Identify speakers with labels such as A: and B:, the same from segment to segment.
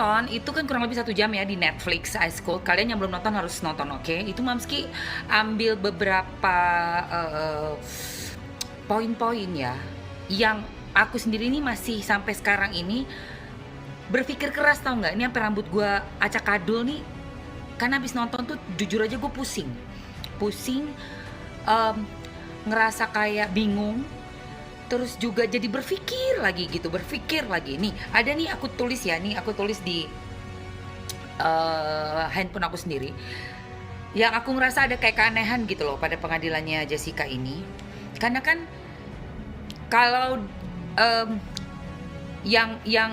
A: nonton, itu kan kurang lebih 1 jam ya di Netflix Ice Cold. Kalian yang belum nonton harus nonton, oke? Itu Mamski ambil beberapa poin-poin ya, yang aku sendiri ini masih sampai sekarang ini berpikir keras, tau nggak? Ini sampai rambut gue acak kadul nih, karena habis nonton tuh jujur aja gue pusing, ngerasa kayak bingung, terus juga jadi berpikir lagi nih ada nih aku tulis di handphone aku sendiri, yang aku ngerasa ada kayak keanehan gitu loh pada pengadilannya Jessica ini. Karena kan kalau yang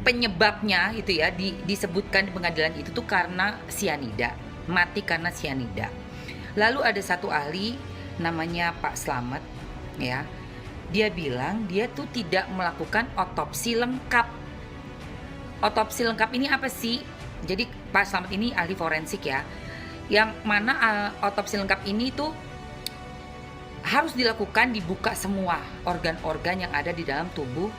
A: penyebabnya itu ya disebutkan di pengadilan itu tuh karena sianida, mati karena sianida. Lalu ada satu ahli namanya Pak Slamet ya, dia bilang dia tuh tidak melakukan otopsi lengkap. Otopsi lengkap ini apa sih? Jadi Pak Slamet ini ahli forensik ya, yang mana otopsi lengkap ini tuh harus dilakukan, dibuka semua organ-organ yang ada di dalam tubuh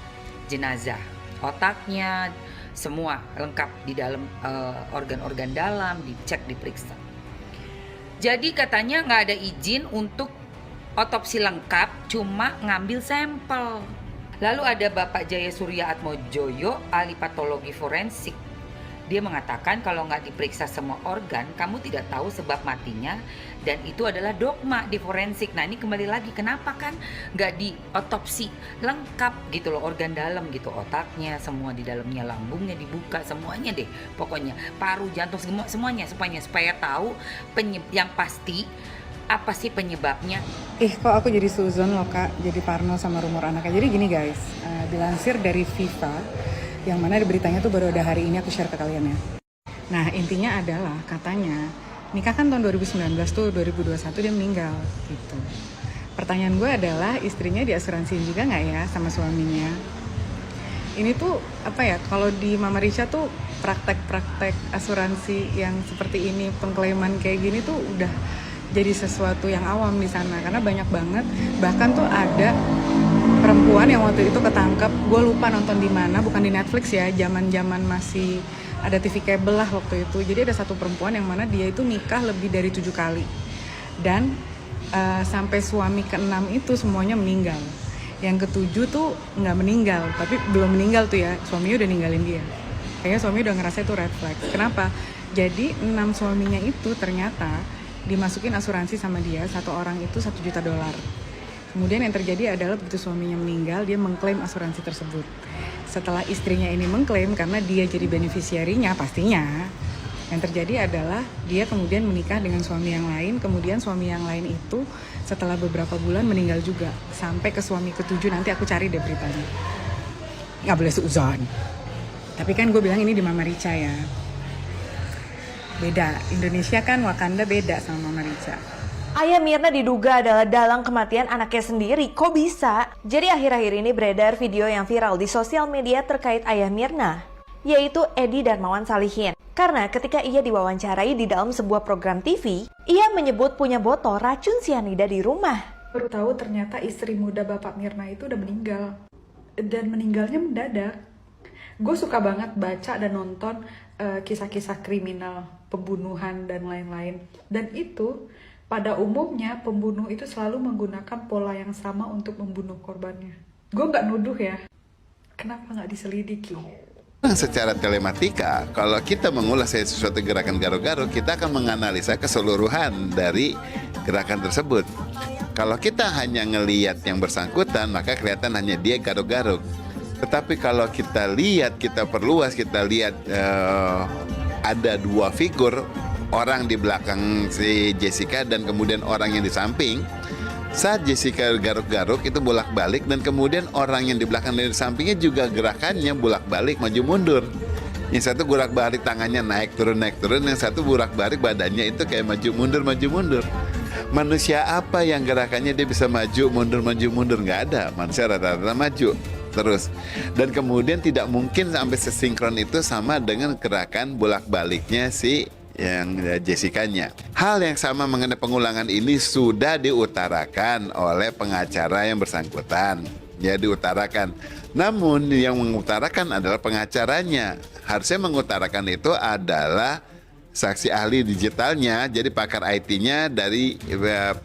A: jenazah, otaknya semua lengkap di dalam, organ-organ dalam dicek, diperiksa. Jadi katanya nggak ada izin untuk otopsi lengkap, cuma ngambil sampel. Lalu ada Bapak Jaya Surya Atmojoyo, ahli patologi forensik. Dia mengatakan kalau nggak diperiksa semua organ, kamu tidak tahu sebab matinya, dan itu adalah dogma di forensik. Nah ini kembali lagi, kenapa kan nggak diotopsi lengkap gitu loh, organ dalam gitu, otaknya, semua di dalamnya, lambungnya dibuka, semuanya deh. Pokoknya paru, jantung, semuanya, supaya tahu yang pasti apa sih penyebabnya.
B: Kok aku jadi Suzon loh Kak, jadi Parno sama rumor anaknya. Jadi gini guys, dilansir dari FIFA, yang mana beritanya tuh baru ada hari ini, aku share ke kalian ya. Nah intinya adalah katanya nikah kan tahun 2019 tuh, 2021 dia meninggal gitu. Pertanyaan gue adalah, istrinya diasuransiin juga nggak ya sama suaminya? Ini tuh apa ya, kalau di Mama Rica tuh praktek-praktek asuransi yang seperti ini, pengklaiman kayak gini tuh udah jadi sesuatu yang awam di sana, karena banyak banget. Bahkan tuh ada perempuan yang waktu itu ketangkep, gue lupa nonton di mana, bukan di Netflix ya, zaman masih ada TV kabel lah waktu itu. Jadi ada satu perempuan yang mana dia itu nikah lebih dari 7 kali, dan sampai suami ke-6 itu semuanya meninggal. Yang ke-7 tuh nggak meninggal, tapi belum meninggal tuh ya, suaminya udah ninggalin dia. Kayaknya suami udah ngerasa itu red flag. Kenapa? Jadi 6 suaminya itu ternyata dimasukin asuransi sama dia, satu orang itu $1 juta. Kemudian yang terjadi adalah begitu suaminya meninggal, dia mengklaim asuransi tersebut. Setelah istrinya ini mengklaim, karena dia jadi beneficiary-nya pastinya, yang terjadi adalah dia kemudian menikah dengan suami yang lain. Kemudian suami yang lain itu setelah beberapa bulan meninggal juga, sampai ke suami ke-7. Nanti aku cari deh beritanya, nggak boleh seuzon. Tapi kan gue bilang ini di Mama Rica ya, beda. Indonesia kan, Wakanda beda sama Mama Rica.
C: Ayah Mirna diduga adalah dalang kematian anaknya sendiri. Kok bisa? Jadi akhir-akhir ini beredar video yang viral di sosial media terkait ayah Mirna, yaitu Edi Darmawan Salihin. Karena ketika ia diwawancarai di dalam sebuah program TV, ia menyebut punya botol racun sianida di rumah.
B: Baru tahu ternyata istri muda Bapak Mirna itu udah meninggal. Dan meninggalnya mendadak. Gue suka banget baca dan nonton kisah-kisah kriminal, pembunuhan dan lain-lain. Dan itu pada umumnya pembunuh itu selalu menggunakan pola yang sama untuk membunuh korbannya. Gue nggak nuduh ya, kenapa nggak diselidiki?
D: Secara telematika, kalau kita mengulas sesuatu gerakan garuk-garuk, kita akan menganalisa keseluruhan dari gerakan tersebut. Kalau kita hanya ngelihat yang bersangkutan, maka kelihatan hanya dia garuk-garuk. Tetapi kalau kita lihat, kita perluas, kita lihat ada 2 figur, orang di belakang si Jessica dan kemudian orang yang di samping. Saat Jessica garuk-garuk itu bolak-balik, dan kemudian orang yang di belakang dan di sampingnya juga gerakannya bolak-balik, maju mundur. Yang satu bolak-balik tangannya naik turun, yang satu bolak-balik badannya itu kayak maju mundur. Manusia apa yang gerakannya dia bisa maju mundur? Nggak ada. Manusia rata-rata maju terus. Dan kemudian tidak mungkin sampai sesinkron itu sama dengan gerakan bolak-baliknya si yang Jessica-nya. Hal yang sama mengenai pengulangan ini sudah diutarakan oleh pengacara yang bersangkutan. Ya, diutarakan. Namun yang mengutarakan adalah pengacaranya. Harusnya mengutarakan itu adalah saksi ahli digitalnya, jadi pakar IT-nya dari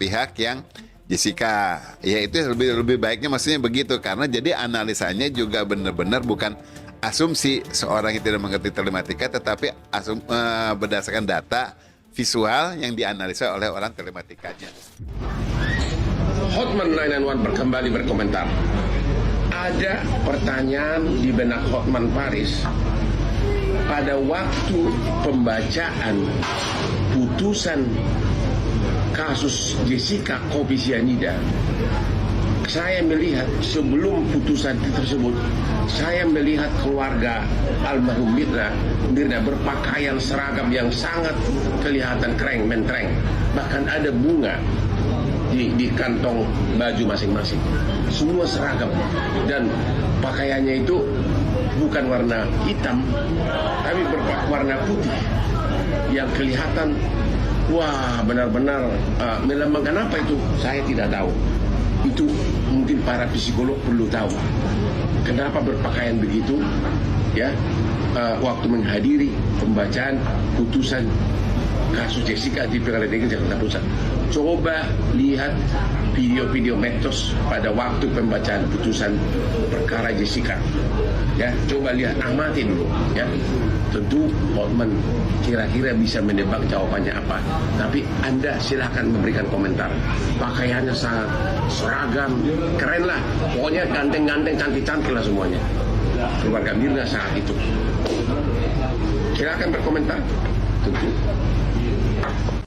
D: pihak yang Jessica. Ya itu lebih baiknya maksudnya begitu, karena jadi analisanya juga benar-benar bukan asumsi seorang yang tidak mengerti telematika, tetapi berdasarkan data visual yang dianalisa oleh orang telematikanya.
E: Hotman 991 kembali berkomentar. Ada pertanyaan di benak Hotman Paris pada waktu pembacaan putusan kasus Jessica Kopi Cyanida. Saya melihat sebelum putusan tersebut, saya melihat keluarga almarhum Mirna berpakaian seragam yang sangat kelihatan keren, mentereng. Bahkan ada bunga di kantong baju masing-masing. Semua seragam dan pakaiannya itu bukan warna hitam, tapi berwarna putih yang kelihatan. Wah, benar-benar melambangkan apa itu? Saya tidak tahu. Itu mungkin para psikolog perlu tahu kenapa berpakaian begitu, ya, waktu menghadiri pembacaan putusan kasus Jessica di Pengadilan Negeri Jakarta Pusat. Coba lihat video-video medsos pada waktu pembacaan putusan perkara Jessica. Ya, coba lihat, amati dulu, ya. Tentu Hotman kira-kira bisa menebak jawabannya apa. Tapi Anda silahkan memberikan komentar. Pakaiannya sangat seragam, keren lah. Pokoknya ganteng-ganteng, cantik-cantik lah semuanya. Keluarga Mirna saat itu. Silahkan berkomentar. Tentu.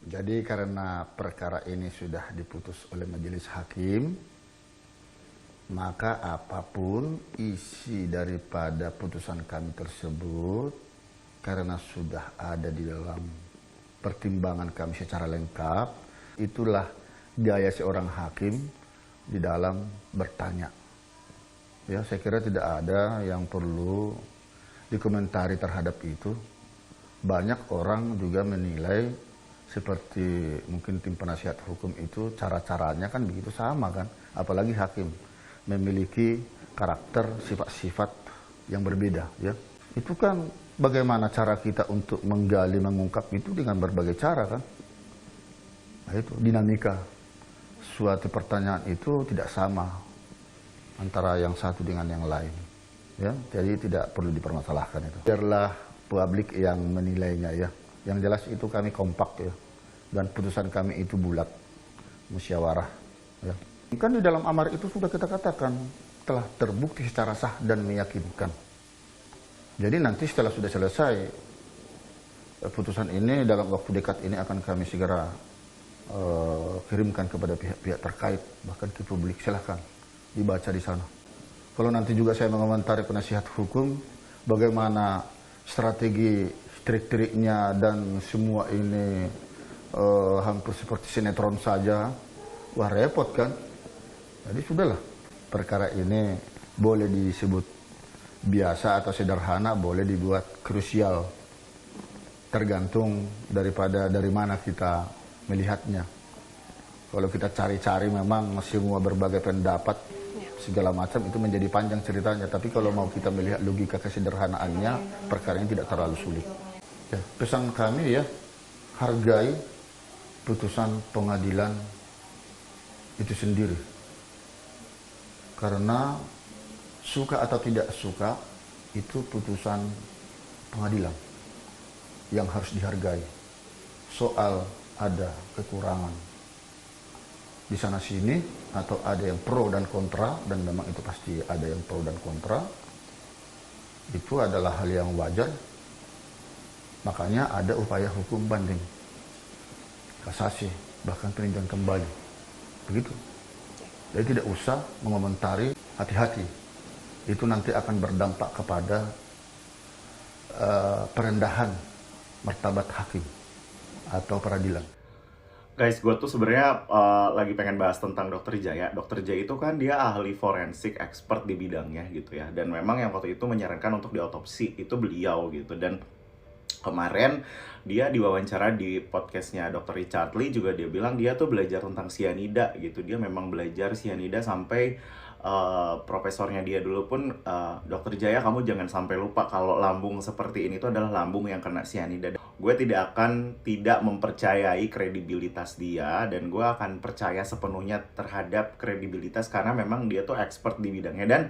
F: Jadi karena perkara ini sudah diputus oleh majelis hakim, maka apapun isi daripada putusan kami tersebut, karena sudah ada di dalam pertimbangan kami secara lengkap, itulah gaya seorang hakim di dalam bertanya. Ya, saya kira tidak ada yang perlu dikomentari terhadap itu. Banyak orang juga menilai seperti mungkin tim penasihat hukum itu cara-caranya kan begitu sama kan, apalagi hakim memiliki karakter sifat-sifat yang berbeda, ya. Itu kan bagaimana cara kita untuk menggali, mengungkap itu dengan berbagai cara kan. Nah, itu dinamika suatu pertanyaan itu tidak sama antara yang satu dengan yang lain, ya. Jadi tidak perlu dipermasalahkan itu. Biarlah publik yang menilainya, ya. Yang jelas itu kami kompak, ya, dan putusan kami itu bulat, musyawarah, ya. Kan di dalam amar itu sudah kita katakan telah terbukti secara sah dan meyakinkan. Jadi nanti setelah sudah selesai putusan ini dalam waktu dekat ini akan kami segera kirimkan kepada pihak-pihak terkait, bahkan ke publik. Silahkan dibaca di sana. Kalau nanti juga saya mengomentari penasihat hukum bagaimana strategi trik-triknya dan semua ini hampir seperti sinetron saja, wah repot kan. Jadi sudahlah, perkara ini boleh disebut biasa atau sederhana, boleh dibuat krusial, tergantung dari mana kita melihatnya. Kalau kita cari-cari memang semua berbagai pendapat segala macam itu menjadi panjang ceritanya, tapi kalau mau kita melihat logika kesederhanaannya, perkara ini tidak terlalu sulit. Ya, pesan kami, ya, hargai putusan pengadilan itu sendiri. Karena suka atau tidak suka, itu putusan pengadilan yang harus dihargai. Soal ada kekurangan di sana sini atau ada yang pro dan kontra, dan memang itu pasti ada yang pro dan kontra, itu adalah hal yang wajar. Makanya ada upaya hukum banding, kasasi, bahkan peninjauan kembali. Begitu. Jadi tidak usah mengomentari, hati-hati. Itu nanti akan berdampak kepada perendahan martabat hakim atau peradilan.
G: Guys, gue tuh sebenarnya lagi pengen bahas tentang Dr. Jaya. Dr. Jaya itu kan dia ahli forensik, expert di bidangnya gitu ya. Dan memang yang waktu itu menyarankan untuk diotopsi itu beliau gitu. Dan kemarin dia diwawancara di podcastnya Dr. Richard Lee juga, dia bilang dia tuh belajar tentang cyanida gitu. Dia memang belajar cyanida sampai profesornya dia dulu pun, Dokter Jaya kamu jangan sampai lupa kalau lambung seperti ini tuh adalah lambung yang kena sianida. Gue tidak akan tidak mempercayai kredibilitas dia, dan gue akan percaya sepenuhnya terhadap kredibilitas karena memang dia tuh expert di bidangnya. Dan